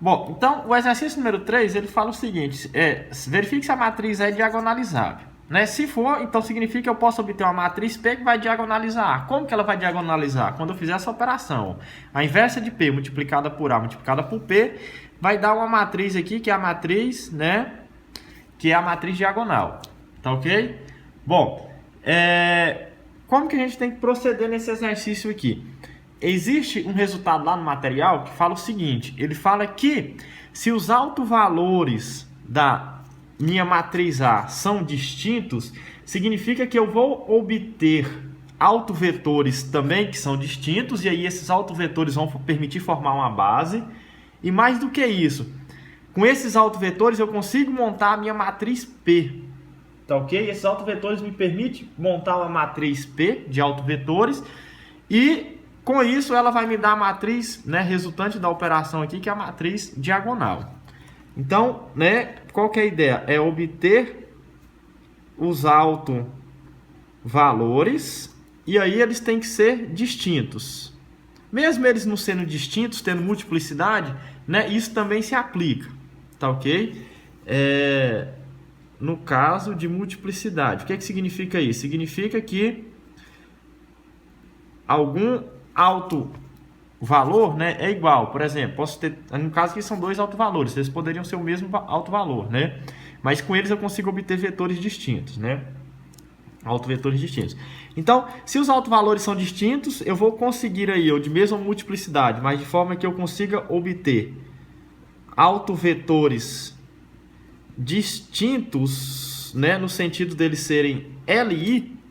Bom, então o exercício número 3, ele fala o seguinte, verifique se a matriz é diagonalizável. Né? Se for, então significa que eu posso obter uma matriz P que vai diagonalizar A. Como que ela vai diagonalizar? Quando eu fizer essa operação, a inversa de P multiplicada por A multiplicada por P, vai dar uma matriz aqui, que é a matriz, né? Que é a matriz diagonal. Tá ok? Bom, como que a gente tem que proceder nesse exercício aqui? Existe um resultado lá no material que fala o seguinte, ele fala que se os autovalores da minha matriz A são distintos, significa que eu vou obter autovetores também que são distintos, e aí esses autovetores vão permitir formar uma base, e mais do que isso, com esses autovetores eu consigo montar a minha matriz P, tá ok? Esses autovetores me permitem montar uma matriz P de autovetores, e com isso, ela vai me dar a matriz, né, resultante da operação aqui, que é a matriz diagonal. Então, né, qual que é a ideia? É obter os autovalores, e aí eles têm que ser distintos. Mesmo eles não sendo distintos, tendo multiplicidade, né, isso também se aplica, tá ok? No caso de multiplicidade, o que significa isso? Significa que algum autovalor, né, é igual. Por exemplo, posso ter, no caso aqui são dois autovalores, eles poderiam ser o mesmo autovalor, né? Mas com eles eu consigo obter vetores distintos, né? Autovetores distintos. Então, se os autovalores são distintos, eu vou conseguir aí, de mesma multiplicidade, mas de forma que eu consiga obter autovetores distintos, né, no sentido deles serem LI.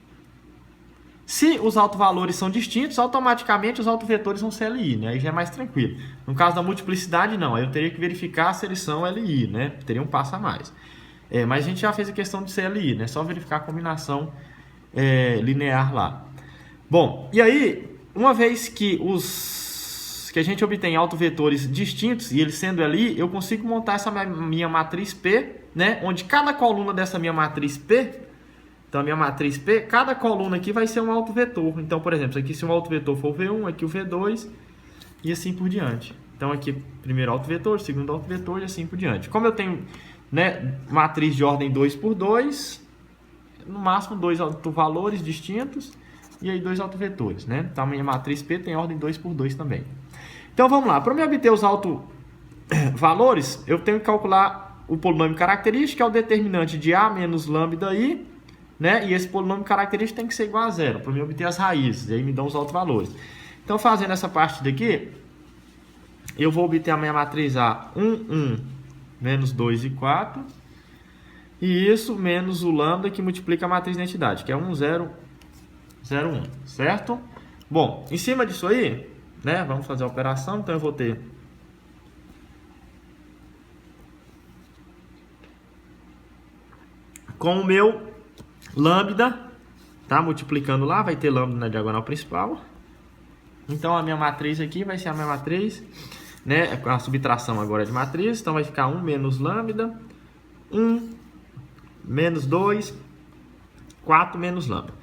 Se os autovalores são distintos, automaticamente os autovetores vão ser LI, né? Aí já é mais tranquilo. No caso da multiplicidade, não. Aí eu teria que verificar se eles são LI, né? Teria um passo a mais. Mas a gente já fez a questão de ser LI, né? Só verificar a combinação linear lá. Bom, e aí, uma vez que a gente obtém autovetores distintos, e eles sendo LI, eu consigo montar essa minha matriz P, né? Onde cada coluna dessa minha matriz P... Então, a minha matriz P, cada coluna aqui vai ser um autovetor. Então, por exemplo, aqui se um autovetor for o V1, aqui o V2 e assim por diante. Então, aqui primeiro autovetor, segundo autovetor e assim por diante. Como eu tenho, né, matriz de ordem 2 por 2, no máximo dois autovalores distintos e aí dois autovetores, né? Então, a minha matriz P tem ordem 2 por 2 também. Então, vamos lá. Para eu obter os autovalores, eu tenho que calcular o polinômio característico, que é o determinante de A menos lambda I, né? E esse polinômio característico tem que ser igual a zero, para eu obter as raízes, e aí me dão os autovalores. Então, fazendo essa parte daqui, eu vou obter a minha matriz A 1, 1, menos 2 e 4, e isso menos o lambda que multiplica a matriz de identidade, que é 1, 0, 0, 1, certo? Bom, em cima disso aí, né, vamos fazer a operação, então eu vou ter com o meu lambda, tá? Multiplicando lá, vai ter lambda na diagonal principal. Então, a minha matriz aqui vai ser a minha matriz, né? A subtração agora é de matriz, então vai ficar 1 menos lambda, 1 menos 2, 4 menos lambda.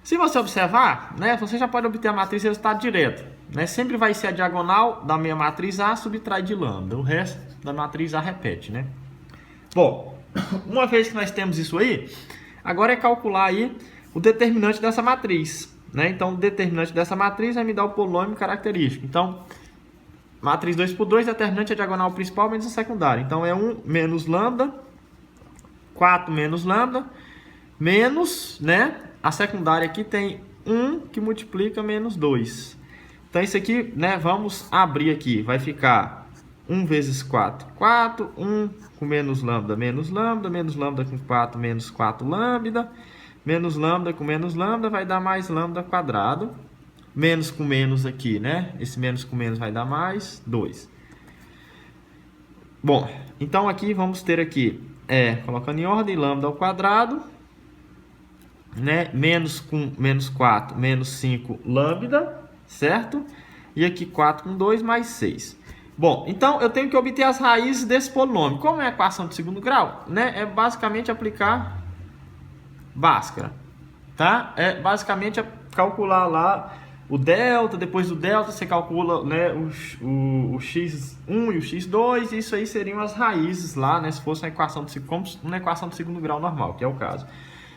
Se você observar, né, você já pode obter a matriz resultado direto, né? Sempre vai ser a diagonal da minha matriz A subtrai de lambda, o resto da matriz A repete, né? Bom, uma vez que nós temos isso aí, agora é calcular aí o determinante dessa matriz, né? Então, o determinante dessa matriz vai me dar o polinômio característico. Então, matriz 2 por 2, determinante é a diagonal principal menos a secundária. Então, é 1 menos lambda, 4 menos lambda, menos, né? A secundária aqui tem 1 que multiplica menos 2. Então, isso aqui, né? Vamos abrir aqui. Vai ficar 1 vezes 4, 4, 1 com menos lambda, menos lambda com 4, menos 4 lambda, menos lambda com menos lambda vai dar mais lambda quadrado, menos com menos aqui, né? Esse menos com menos vai dar mais 2. Bom, então aqui vamos ter aqui, colocando em ordem, lambda ao quadrado, né? Menos com menos 4, menos 5 lambda, certo? E aqui 4 com 2 mais 6. Bom, então eu tenho que obter as raízes desse polinômio. Como é a equação de segundo grau, né? É basicamente aplicar Bhaskara, tá? É basicamente calcular lá o delta, depois do delta você calcula, né, o x1 e o x2, e isso aí seriam as raízes lá, né, se fosse uma equação do segundo grau normal, que é o caso.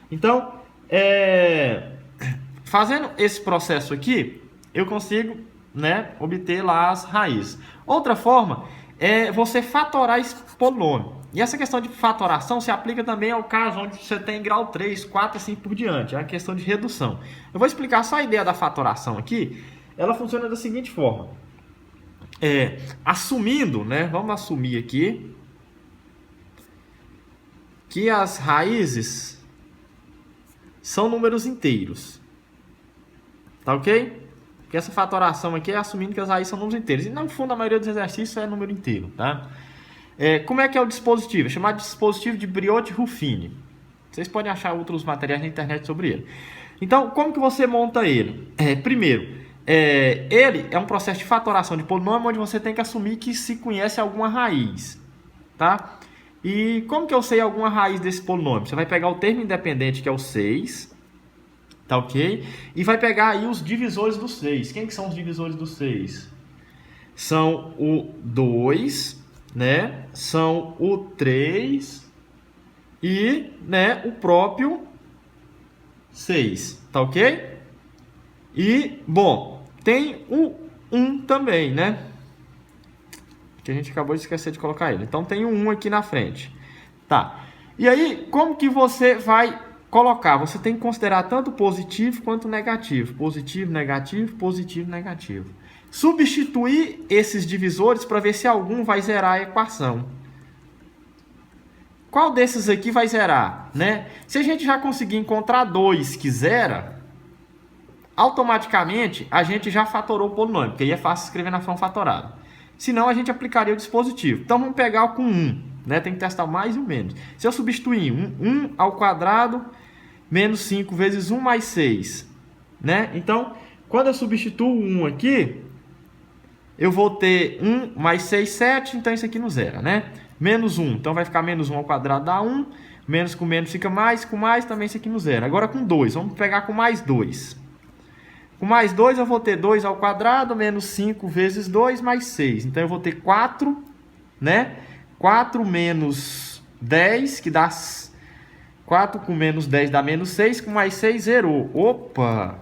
Então, fazendo esse processo aqui, eu consigo, né, obter lá as raízes. Outra forma é você fatorar esse polinômio. E essa questão de fatoração se aplica também ao caso onde você tem grau 3, 4 assim por diante. É a questão de redução. Eu vou explicar só a ideia da fatoração aqui. Ela funciona da seguinte forma. Assumindo, né, vamos assumir aqui que as raízes são números inteiros. Tá ok? Porque essa fatoração aqui é assumindo que as raízes são números inteiros. E no fundo, a maioria dos exercícios é número inteiro, tá? Como é que é o dispositivo? É chamado de dispositivo de Briot-Ruffini. Vocês podem achar outros materiais na internet sobre ele. Então, como que você monta ele? Primeiro, ele é um processo de fatoração de polinômio onde você tem que assumir que se conhece alguma raiz, tá? E como que eu sei alguma raiz desse polinômio? Você vai pegar o termo independente, que é o 6, tá ok? E vai pegar aí os divisores do 6. Quem que são os divisores do 6? São o 2... né? São o 3 e, né, o próprio 6, tá ok? E, bom, tem o 1 também, né? Que a gente acabou de esquecer de colocar ele. Então, tem o 1 aqui na frente. Tá. E aí, como que você vai colocar? Você tem que considerar tanto positivo quanto negativo. Positivo, negativo, positivo, negativo. Substituir esses divisores para ver se algum vai zerar a equação. Qual desses aqui vai zerar, né? Se a gente já conseguir encontrar 2 que zera, automaticamente a gente já fatorou o polinômio, porque aí é fácil escrever na forma fatorada. Senão a gente aplicaria o dispositivo. Então vamos pegar o com 1, né? Tem que testar o mais e o menos. Se eu substituir 1 ao quadrado menos 5 vezes 1 mais 6, né? Então, quando eu substituo o 1 aqui, eu vou ter 1 mais 6, 7, então isso aqui não zera, né? Menos 1, então vai ficar menos 1 ao quadrado dá 1, menos com menos fica mais, com mais também isso aqui não zera. Agora com 2, vamos pegar com mais 2. Com mais 2 eu vou ter 2 ao quadrado, menos 5 vezes 2, mais 6. Então eu vou ter 4, né? 4 menos 10, que dá 4 com menos 10 dá menos 6, com mais 6 zerou. Opa!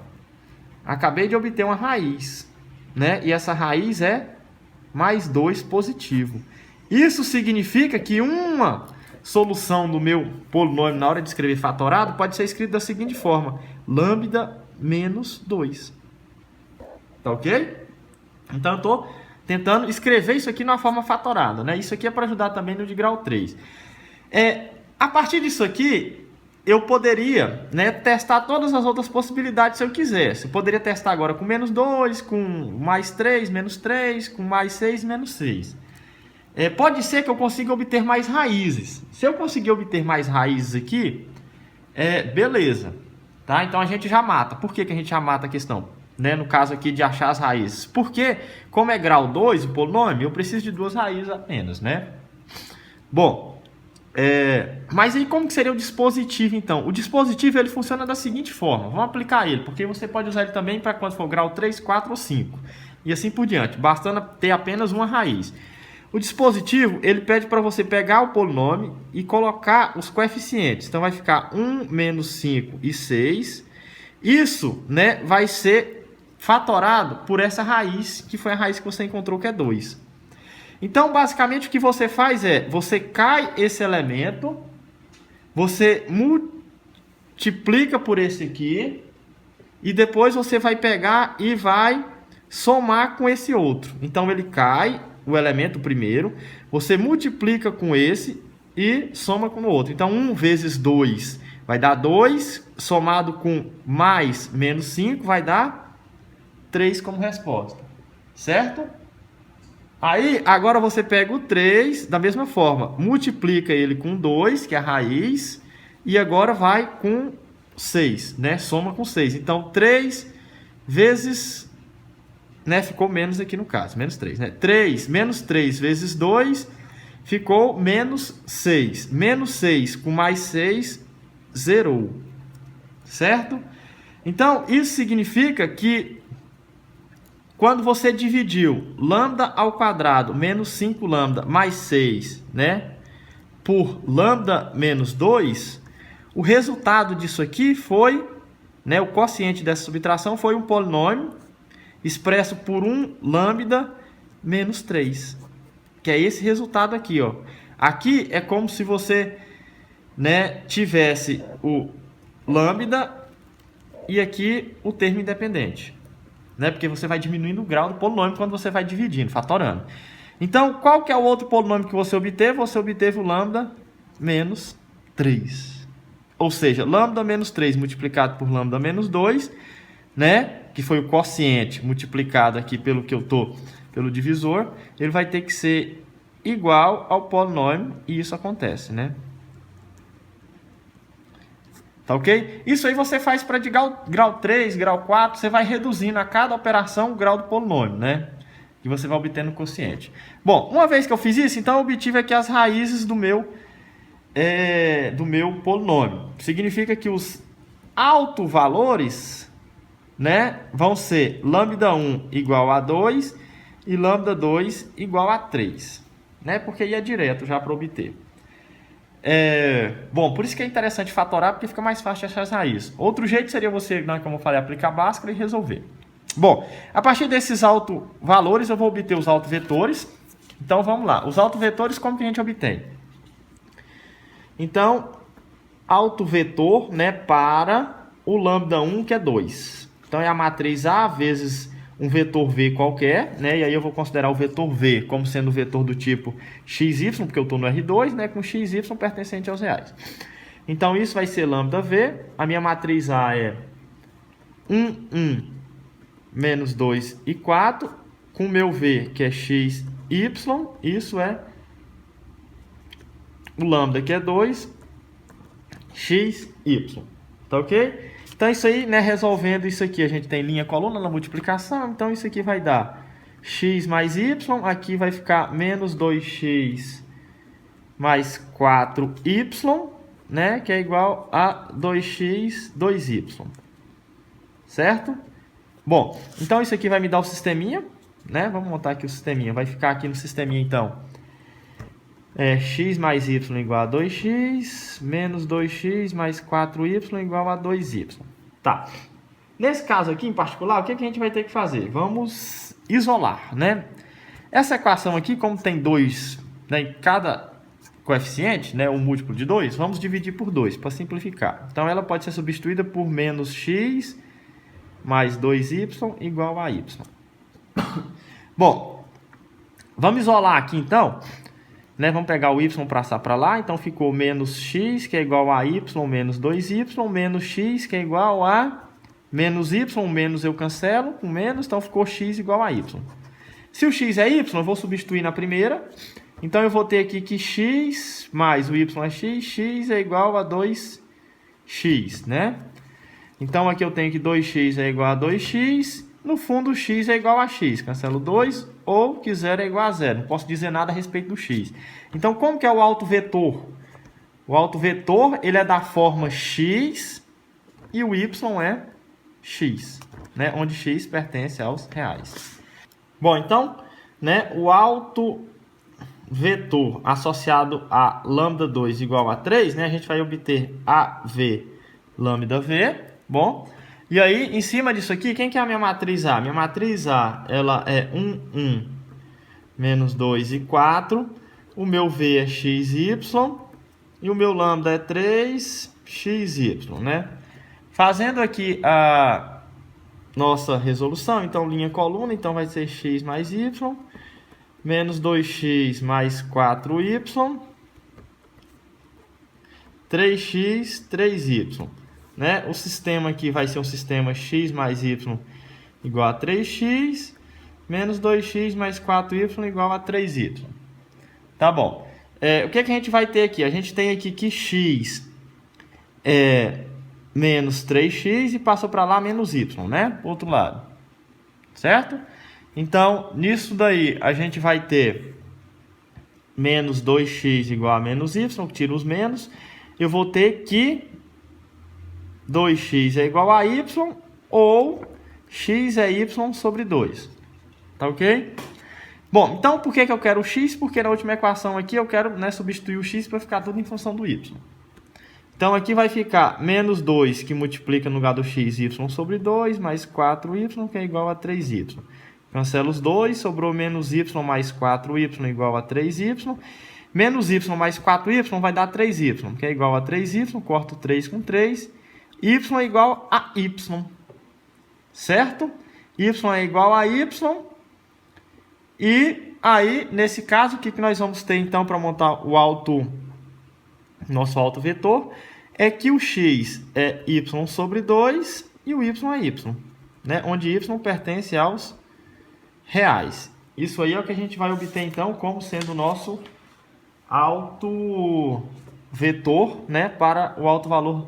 Acabei de obter uma raiz, né? E essa raiz é mais 2 positivo. Isso significa que uma solução do meu polinômio na hora de escrever fatorado pode ser escrito da seguinte forma: lambda menos 2. Tá ok? Então eu estou tentando escrever isso aqui na forma fatorada, né? Isso aqui é para ajudar também no de grau 3. A partir disso aqui, eu poderia, né, testar todas as outras possibilidades se eu quisesse. Eu poderia testar agora com menos 2, com mais 3, menos 3, com mais 6, menos 6. Pode ser que eu consiga obter mais raízes. Se eu conseguir obter mais raízes aqui, beleza. Tá? Então a gente já mata. Por que a gente já mata a questão? Né? No caso aqui de achar as raízes. Porque, como é grau 2 o polinômio, eu preciso de 2 raízes apenas, né? Bom, mas aí como que seria o dispositivo então? O dispositivo ele funciona da seguinte forma. Vamos aplicar ele, porque você pode usar ele também para quando for grau 3, 4 ou 5. E assim por diante, bastando ter apenas uma raiz. O dispositivo, ele pede para você pegar o polinômio e colocar os coeficientes. Então, vai ficar 1, menos 5 e 6. Isso, né, vai ser fatorado por essa raiz, que foi a raiz que você encontrou, que é 2. Então, basicamente, o que você faz é, você cai esse elemento, você multiplica por esse aqui, e depois você vai pegar e vai somar com esse outro. Então, ele cai o elemento primeiro, você multiplica com esse e soma com o outro. Então, 1 vezes 2 vai dar 2, somado com mais menos 5 vai dar 3 como resposta, certo? Aí, agora você pega o 3, da mesma forma, multiplica ele com 2, que é a raiz, e agora vai com 6, né? Soma com 6. Então, 3 vezes... né, ficou menos aqui no caso, menos 3, né? 3, menos 3 vezes 2, ficou menos 6. Menos 6 com mais 6, zerou. Certo? Então, isso significa que quando você dividiu lambda ao quadrado menos 5 lambda mais 6, né, por lambda menos 2, o resultado disso aqui foi, né, o quociente dessa subtração foi um polinômio expresso por 1 lambda menos 3, que é esse resultado aqui, ó. Aqui é como se você, né, tivesse o lambda e aqui o termo independente, né, porque você vai diminuindo o grau do polinômio quando você vai dividindo, fatorando. Então, qual que é o outro polinômio que você obteve? Você obteve o lambda menos 3. Ou seja, lambda menos 3 multiplicado por lambda menos 2, né, que foi o quociente multiplicado aqui pelo que eu tô, pelo divisor, ele vai ter que ser igual ao polinômio, e isso acontece, né? Tá ok? Isso aí você faz para de grau 3, grau 4, você vai reduzindo a cada operação o grau do polinômio, né? E você vai obtendo o quociente. Bom, uma vez que eu fiz isso, então eu obtive aqui as raízes do meu polinômio. Significa que os autovalores, né, vão ser lambda 1 igual a 2 e lambda 2 igual a 3, né? Porque aí é direto já para obter. Bom, por isso que é interessante fatorar, porque fica mais fácil de achar as raízes. Outro jeito seria você, né, como eu falei, aplicar Bhaskara e resolver. Bom, a partir desses autovalores eu vou obter os autovetores. Então vamos lá. Os autovetores, como que a gente obtém? Então, autovetor, né, para o lambda 1, que é 2. Então é a matriz A vezes um vetor V qualquer, né? E aí eu vou considerar o vetor V como sendo o vetor do tipo XY, porque eu estou no R2, né? Com XY pertencente aos reais. Então isso vai ser lambda V. A minha matriz A é 1, 1, menos 2 e 4. Com o meu V, que é XY, isso é o lambda, que é 2, XY. Tá ok? Então, isso aí, né, resolvendo isso aqui, a gente tem linha coluna na multiplicação. Então, isso aqui vai dar x mais y. Aqui vai ficar menos 2x mais 4y, né, que é igual a 2x, 2y. Certo? Bom, então isso aqui vai me dar o sisteminha, né? Vamos montar aqui o sisteminha. Vai ficar aqui no sisteminha, então, x mais y igual a 2x, menos 2x mais 4y igual a 2y. Tá. Nesse caso aqui, em particular, o que a gente vai ter que fazer? Vamos isolar, né? Essa equação aqui, como tem 2, né, em cada coeficiente, né, um múltiplo de 2, vamos dividir por 2 para simplificar. Então, ela pode ser substituída por menos x mais 2y igual a y. Bom, vamos isolar aqui, então, né? Vamos pegar o y para passar para lá. Então, ficou menos x, que é igual a y menos 2y, menos x, que é igual a menos y, menos eu cancelo com menos, então ficou x igual a y. Se o x é y, eu vou substituir na primeira. Então, eu vou ter aqui que x mais o y é x é igual a 2x, né? Então, aqui eu tenho que 2x é igual a 2x. No fundo, x é igual a x. Cancelo 2, ou que 0 é igual a 0. Não posso dizer nada a respeito do x. Então, como que é o autovetor? O autovetor, ele é da forma x e o y é x, né? Onde x pertence aos reais. Bom, então, né, o autovetor associado a lambda 2 igual a 3, né, a gente vai obter AV lambda V. Bom, e aí, em cima disso aqui, quem que é a minha matriz A? Minha matriz A, ela é 1, 1, menos 2 e 4. O meu V é XY. E o meu lambda é 3XY, né? Fazendo aqui a nossa resolução, então, linha coluna, então vai ser x mais y, menos 2x mais 4y, 3x, 3y. Né? O sistema aqui vai ser um sistema x mais y igual a 3x, menos 2x mais 4y igual a 3y. Tá bom. O que a gente vai ter aqui? A gente tem aqui que x é menos 3x e passou para lá menos y, né? Outro lado. Certo? Então, nisso daí, a gente vai ter menos 2x igual a menos y, tira os menos. Eu vou ter que 2x é igual a y, ou x é y sobre 2. Tá ok? Bom, então por que eu quero o x? Porque na última equação aqui eu quero, né, substituir o x para ficar tudo em função do y. Então aqui vai ficar menos 2 que multiplica no lugar do x, y sobre 2, mais 4y, que é igual a 3y. Cancela os 2, sobrou menos y mais 4y igual a 3y. Menos y mais 4y vai dar 3y, que é igual a 3y, corto 3 com 3. Y é igual a y, certo? Y é igual a y. E aí, nesse caso, o que nós vamos ter então para montar o nosso autovetor? É que o x é y sobre 2 e o y é y, né? Onde y pertence aos reais. Isso aí é o que a gente vai obter então como sendo o nosso autovetor, né? Para o alto valor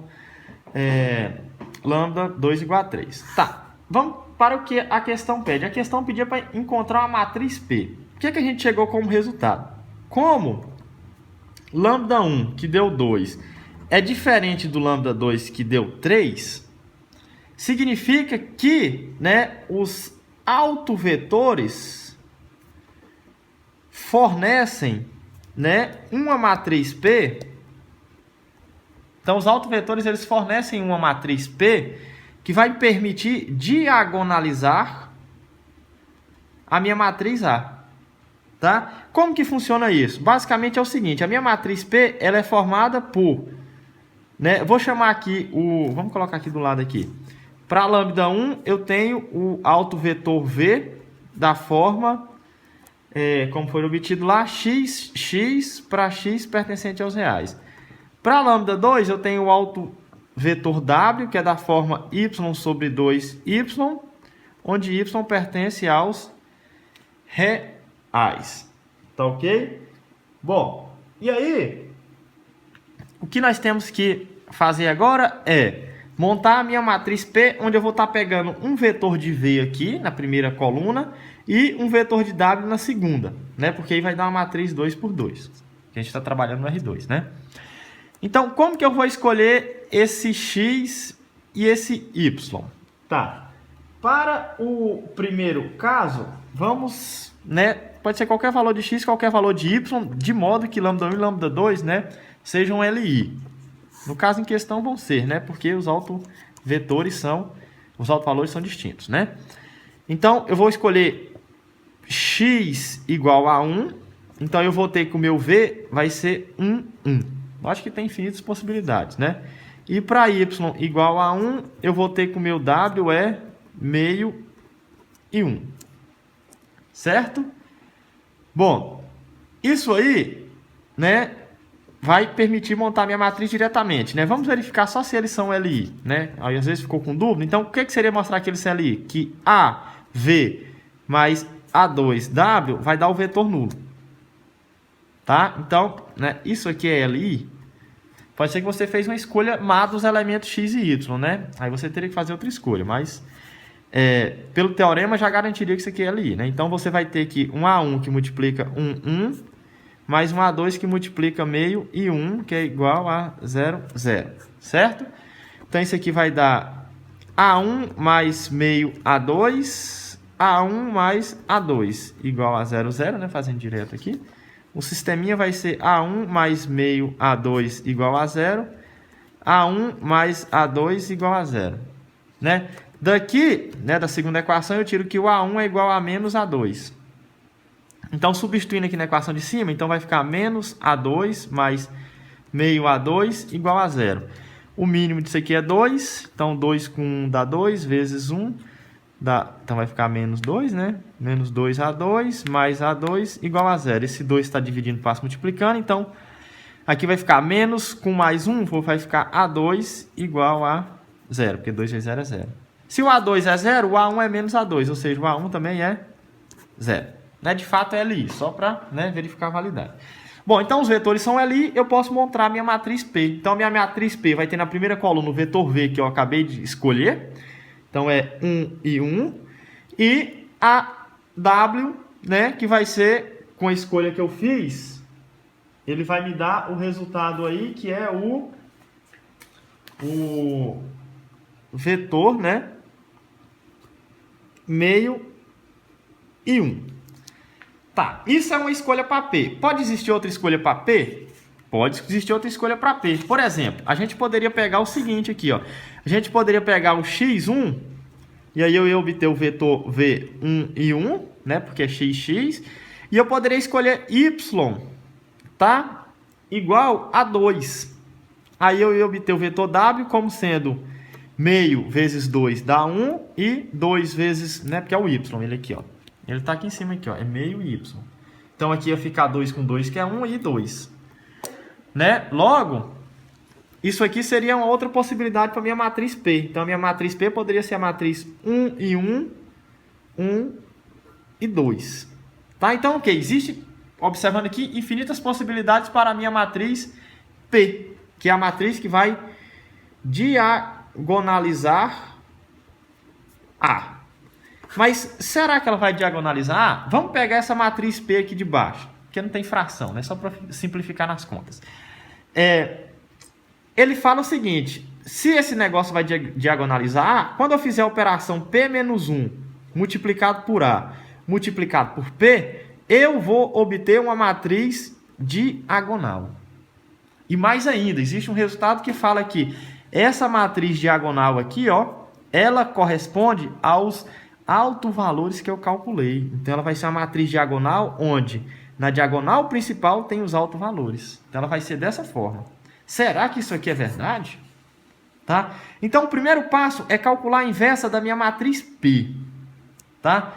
lambda 2 igual a 3. Tá, vamos para o que a questão pede. A questão pedia para encontrar uma matriz P. O que a gente chegou como resultado? Como lambda 1, que deu 2, é diferente do lambda 2, que deu 3, significa que, né, os autovetores fornecem, né, uma matriz P. Então, os autovetores eles fornecem uma matriz P que vai me permitir diagonalizar a minha matriz A. Tá? Como que funciona isso? Basicamente é o seguinte, a minha matriz P ela é formada por, né, vou chamar aqui vamos colocar aqui do lado aqui. Para lambda 1 eu tenho o autovetor V da forma, como foi obtido lá, x para x pertencente aos reais. Para lambda 2 eu tenho o autovetor W, que é da forma y sobre 2y, onde y pertence aos reais. Tá ok? Bom, e aí, o que nós temos que fazer agora é montar a minha matriz P, onde eu vou estar pegando um vetor de V aqui na primeira coluna e um vetor de W na segunda, né? Porque aí vai dar uma matriz 2 por 2, que a gente está trabalhando no R2, né? Então, como que eu vou escolher esse x e esse y? Tá. Para o primeiro caso, vamos, né? Pode ser qualquer valor de x, qualquer valor de y, de modo que lambda 1 e lambda 2, né, sejam LI. No caso em questão vão ser, né? Porque os autovetores os autovalores são distintos, né? Então, eu vou escolher x igual a 1. Então, eu vou ter que o meu v vai ser 1, 1. Acho que tem infinitas possibilidades, né? E para y igual a 1, eu vou ter que o meu w é meio e 1. Certo? Bom, isso aí, né, vai permitir montar minha matriz diretamente, né? Vamos verificar só se eles são LI, né? Aí às vezes ficou com dúvida. Então, o que seria mostrar que eles são LI? Que AV mais A2W vai dar o vetor nulo. Tá? Então, né, isso aqui é LI. Pode ser que você fez uma escolha má dos elementos x e y, né? Aí você teria que fazer outra escolha, mas pelo teorema já garantiria que isso aqui é LI, né? Então você vai ter que um A1 que multiplica 1, 1, mais um A2 que multiplica meio e 1, que é igual a 0, 0, certo? Então isso aqui vai dar A1 mais meio A2, A1 mais A2, igual a 0, 0, né? Fazendo direto aqui. O sisteminha vai ser A1 mais meio A2 igual a 0. A1 mais A2 igual a 0. Né? Daqui, né, da segunda equação, eu tiro que o A1 é igual a menos A2. Então, substituindo aqui na equação de cima, então vai ficar menos A2 mais meio A2 igual a 0. O mínimo disso aqui é 2. Então, 2 com 1 dá 2 vezes 1. Então vai ficar menos 2, né? Menos 2A2 mais A2 igual a 0. Esse 2 está dividindo, passa multiplicando. Então, aqui vai ficar menos com mais 1, vai ficar A2 igual a 0. Porque 2 vezes 0 é 0. Se o A2 é 0, o A1 é menos A2. Ou seja, o A1 também é 0. Né? De fato é LI, só para, né, verificar a validade. Bom, então os vetores são LI, eu posso montar a minha matriz P. Então, a minha matriz P vai ter na primeira coluna o vetor V que eu acabei de escolher. Então, é 1 e 1. E a W, né, que vai ser, com a escolha que eu fiz, ele vai me dar o resultado aí, que é o vetor, né, meio e 1. Tá, isso é uma escolha para P. Pode existir outra escolha para P? Pode existir outra escolha para P. Por exemplo, a gente poderia pegar o seguinte aqui, ó. A gente poderia pegar o x1, e aí eu ia obter o vetor V1 e 1, né? Porque é xx. E eu poderia escolher y, tá? Igual a 2. Aí eu ia obter o vetor W como sendo meio vezes 2 dá 1 e 2 vezes, né? Porque é o y, ele aqui, ó. Ele tá aqui em cima aqui, ó. É meio y. Então aqui ia ficar 2 com 2, que é 1 e 2. Né? Logo, isso aqui seria uma outra possibilidade para a minha matriz P. Então, a minha matriz P poderia ser a matriz 1 e 1, 1 e 2. Tá? Então, ok, existe, observando aqui, infinitas possibilidades para a minha matriz P, que é a matriz que vai diagonalizar A. Mas, será que ela vai diagonalizar A? Vamos pegar essa matriz P aqui de baixo, que não tem fração, né? Só para simplificar nas contas. Ele fala o seguinte: se esse negócio vai diagonalizar A, quando eu fizer a operação P menos 1 multiplicado por A multiplicado por P, eu vou obter uma matriz diagonal. E mais ainda, existe um resultado que fala que essa matriz diagonal aqui, ó, ela corresponde aos autovalores que eu calculei. Então, ela vai ser uma matriz diagonal onde na diagonal principal tem os autovalores. Então, ela vai ser dessa forma. Será que isso aqui é verdade? Tá? Então, o primeiro passo é calcular a inversa da minha matriz P. Tá?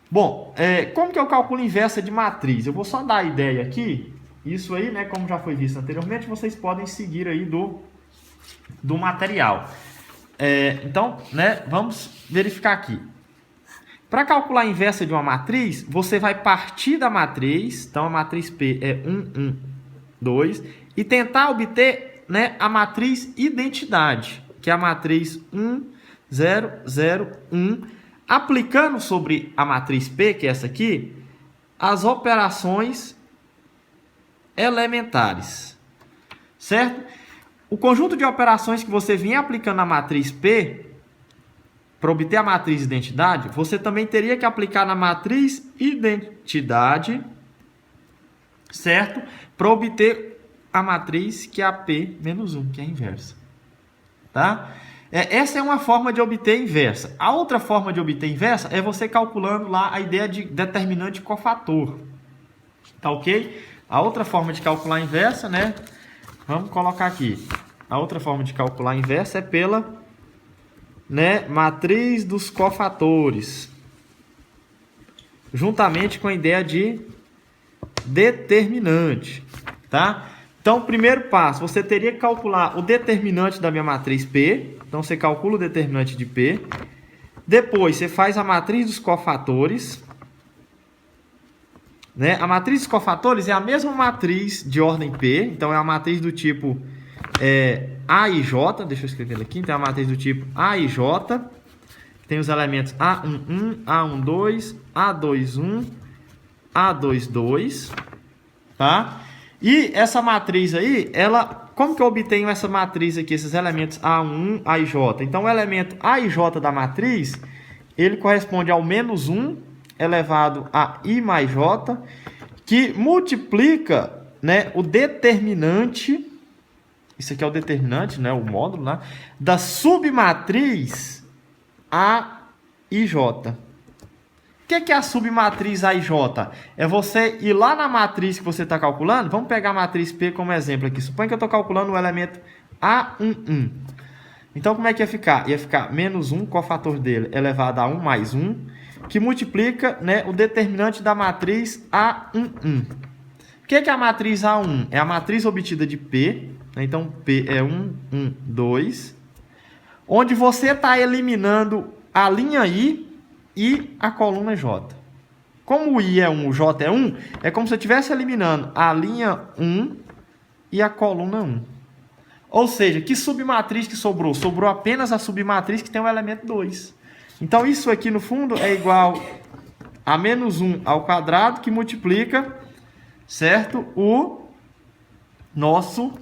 Bom, como que eu calculo a inversa de matriz? Eu vou só dar a ideia aqui. Isso aí, né, como já foi visto anteriormente, vocês podem seguir aí do material. Então, né, vamos verificar aqui. Para calcular a inversa de uma matriz, você vai partir da matriz. Então, a matriz P é 1, 1, 2. E tentar obter, né, a matriz identidade, que é a matriz 1, 0, 0, 1. Aplicando sobre a matriz P, que é essa aqui, as operações elementares. Certo? O conjunto de operações que você vinha aplicando na matriz P, para obter a matriz identidade, você também teria que aplicar na matriz identidade, certo? Para obter a matriz que é a P menos 1, que é a inversa. Tá? Essa é uma forma de obter inversa. A outra forma de obter inversa é você calculando lá a ideia de determinante cofator. Tá ok? A outra forma de calcular a inversa, né? Vamos colocar aqui. A outra forma de calcular a inversa é pela, né, matriz dos cofatores, juntamente com a ideia de determinante, tá? Então, primeiro passo, você teria que calcular o determinante da minha matriz P. Então, você calcula o determinante de P. Depois, você faz a matriz dos cofatores, né? A matriz dos cofatores é a mesma matriz de ordem P. Então, é a matriz do tipo A e J. Deixa eu escrever aqui. Então, é a matriz do tipo A e J. Tem os elementos A11, A12, A21, A22. Tá? E essa matriz aí, como que eu obtenho essa matriz aqui, esses elementos A1, A e J? Então, o elemento A e J da matriz, ele corresponde ao menos 1 elevado a I mais J, que multiplica, né, o determinante, isso aqui é o determinante, né, o módulo, né, da submatriz A e J. O que é a submatriz A e J? É você ir lá na matriz que você está calculando. Vamos pegar a matriz P como exemplo aqui. Suponha que eu estou calculando o elemento A11. Então, como é que ia ficar? Ia ficar menos 1, cofator dele, elevado a 1 mais 1, que multiplica, né, o determinante da matriz A11. O que é a matriz A1? É a matriz obtida de P. Né? Então, P é 1, 1, 2. Onde você está eliminando a linha I e a coluna J. Como o I é 1, o J é 1, é como se eu estivesse eliminando a linha 1 e a coluna 1. Ou seja, que submatriz que sobrou? Sobrou apenas a submatriz que tem o elemento 2. Então, isso aqui, no fundo, é igual a menos 1 ao quadrado, que multiplica, certo? O nosso,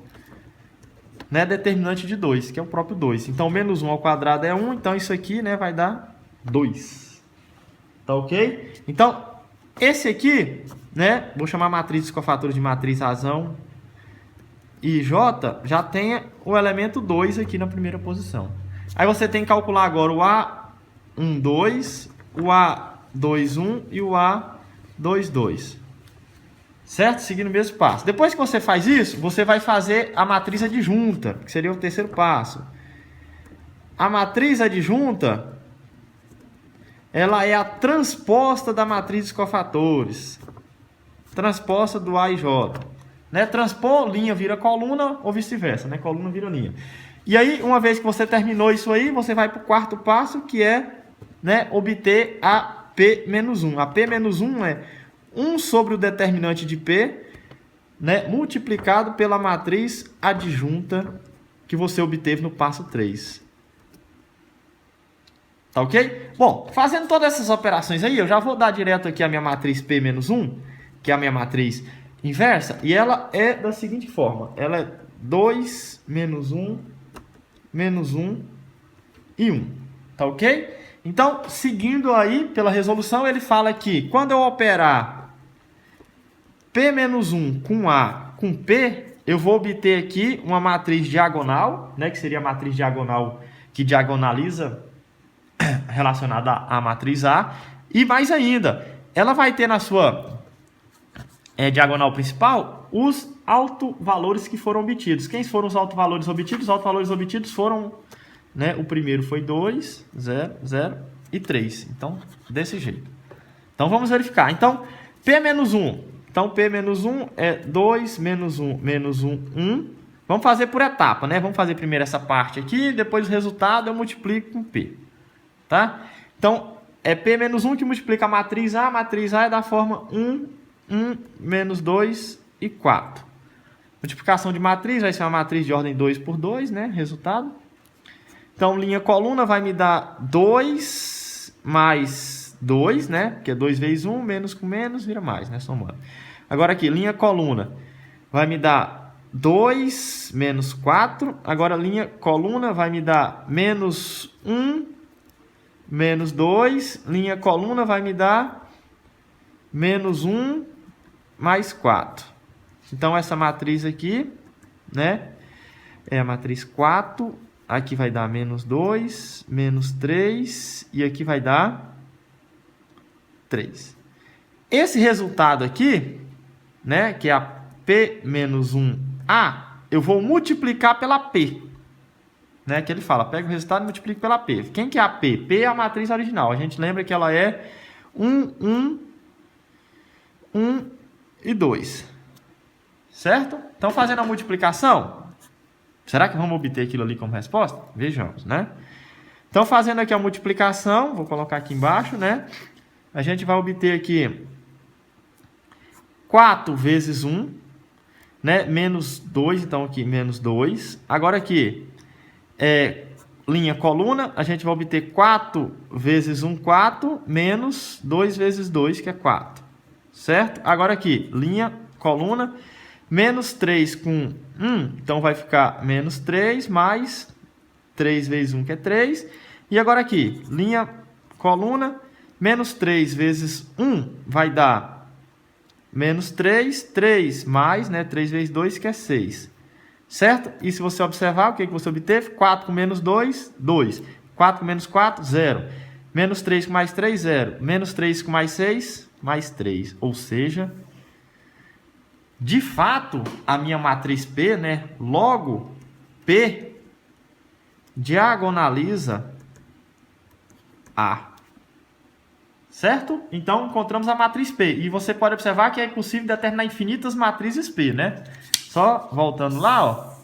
né, determinante de 2, que é o próprio 2. Então, menos 1 ao quadrado é 1, então isso aqui, né, vai dar 2. Tá ok? Então, Esse aqui, né, vou chamar a matriz dos cofatores de matriz razão e J, já tem o elemento 2 aqui na primeira posição. Aí você tem que calcular agora o A12, o A21 e o A22. Certo? Seguindo o mesmo passo. Depois que você faz isso, você vai fazer a matriz adjunta, que seria o terceiro passo. A matriz adjunta, ela é a transposta da matriz dos cofatores. Transposta do A e J. Né? Transpor, linha vira coluna ou vice-versa, né? Coluna vira linha. E aí, uma vez que você terminou isso aí, você vai para o quarto passo, que é, né, obter a P-1. A P-1 é 1 sobre o determinante de P, né, multiplicado pela matriz adjunta que você obteve no passo 3. Tá ok? Bom, fazendo todas essas operações aí, eu já vou dar direto aqui a minha matriz P-1, que é a minha matriz inversa, e ela é da seguinte forma. Ela é 2, menos 1, menos 1 e 1. Tá ok? Então, seguindo aí pela resolução, ele fala que quando eu operar P-1 com A com P, eu vou obter aqui uma matriz diagonal, né, que seria a matriz diagonal que diagonaliza relacionada à matriz A. E mais ainda, ela vai ter na sua diagonal principal os autovalores que foram obtidos. Quem foram os autovalores obtidos? Os autovalores obtidos foram, né, o primeiro foi 2, 0, 0 e 3. Então, desse jeito. Então, vamos verificar. Então, P-1. Então, P-1 é 2, menos 1, menos 1, 1. Vamos fazer por etapa, né? Vamos fazer primeiro essa parte aqui, depois o resultado eu multiplico com P. Tá? Então, é P-1 que multiplica a matriz A. A matriz A é da forma 1, 1, menos 2 e 4. Multiplicação de matriz vai ser uma matriz de ordem 2 por 2, né? Resultado. Então, linha coluna vai me dar 2 mais 2, né? Porque é 2 vezes 1, menos com menos, vira mais, né? Somando. Agora aqui, linha coluna vai me dar 2 menos 4. Agora, linha coluna vai me dar menos 1, menos 2. Linha coluna vai me dar menos 1, mais 4. Então, essa matriz aqui, né? É a matriz 4. Aqui vai dar menos 2, menos 3. E aqui vai dar 3. Esse resultado aqui, né, que é a P-1A, eu vou multiplicar pela P. Né, que ele fala, pega o resultado e multiplica pela P. Quem que é a P? P é a matriz original. A gente lembra que ela é 1, 1, 1 e 2. Certo? Então, fazendo a multiplicação, será que vamos obter aquilo ali como resposta? Vejamos, né? Então, fazendo aqui a multiplicação, vou colocar aqui embaixo, né? A gente vai obter aqui 4 vezes 1, né? Menos 2, então aqui menos 2. Agora aqui, linha coluna, a gente vai obter 4 vezes 1, 4, menos 2 vezes 2, que é 4. Certo? Agora aqui, linha coluna, menos 3 com 1, então vai ficar menos 3, mais 3 vezes 1, que é 3. E agora aqui, linha coluna, menos 3 vezes 1 vai dar menos 3, 3 mais, né, 3 vezes 2, que é 6. Certo? E se você observar, o que você obteve? 4 com menos 2, 2. 4 com menos 4, 0. Menos 3 com mais 3, 0. Menos 3 com mais 6, mais 3. Ou seja, de fato, a minha matriz P, né, logo, P diagonaliza A. Certo? Então, encontramos a matriz P. E você pode observar que é possível determinar infinitas matrizes P, né? Só voltando lá, ó.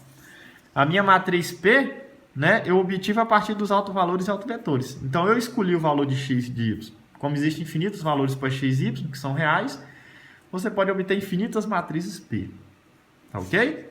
A minha matriz P, né, eu obtive a partir dos autovalores e autovetores. Então, eu escolhi o valor de x e de y. Como existem infinitos valores para x e y, que são reais, você pode obter infinitas matrizes P. Tá ok?